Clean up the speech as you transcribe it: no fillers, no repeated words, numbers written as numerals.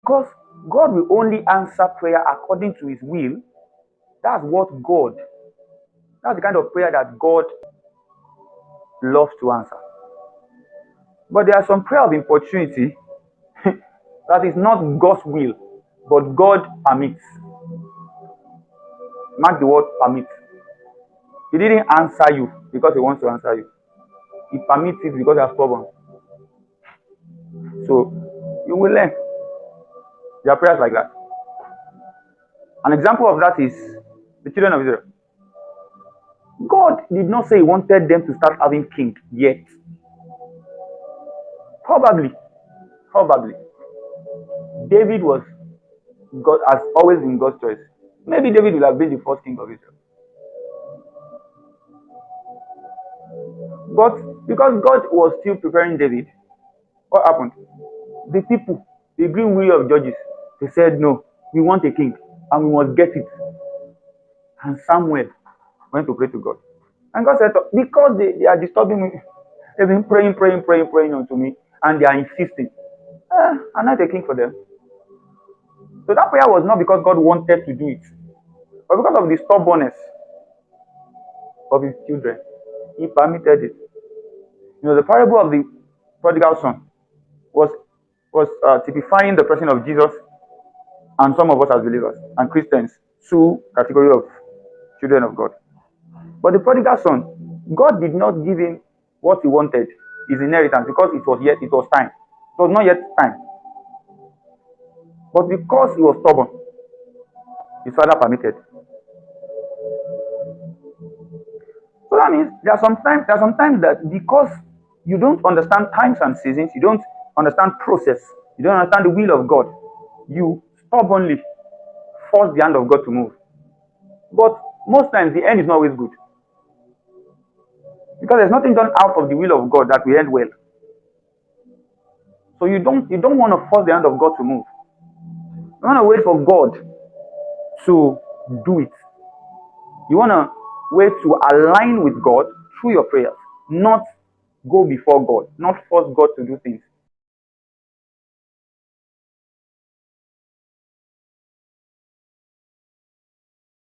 because God will only answer prayer according to his will. That's the kind of prayer that God loves to answer. But there are some prayer of importunity that is not God's will, but God permits. Mark the word permit. He didn't answer you because he wants to answer you. He permits it because there's problem. So you will learn. There are prayers like that. An example of that is the children of Israel. God did not say he wanted them to start having king yet. Probably. David has always been God's choice. Maybe David will have been the first king of Israel. But because God was still preparing David, what happened? The people, the green wheel of judges, they said, no, we want a king and we must get it. And Samuel went to pray to God. And God said, because they are disturbing me, they've been praying unto me, and they are insisting. I'm not a king for them. So that prayer was not because God wanted to do it, but because of the stubbornness of his children. He permitted it. The parable of the prodigal son was typifying the person of Jesus and some of us as believers and Christians, two categories of children of God. But the prodigal son, God did not give him what he wanted, his inheritance, because it was time. It was not yet time. But because he was stubborn, his father permitted. So that means there are sometimes that because you don't understand times and seasons, you don't understand process, you don't understand the will of God, you stubbornly force the hand of God to move. But most times the end is not always good. Because there's nothing done out of the will of God that will end well. So you don't want to force the hand of God to move. You want to wait for God to do it. You want to wait to align with God through your prayers, not go before God, not force God to do things.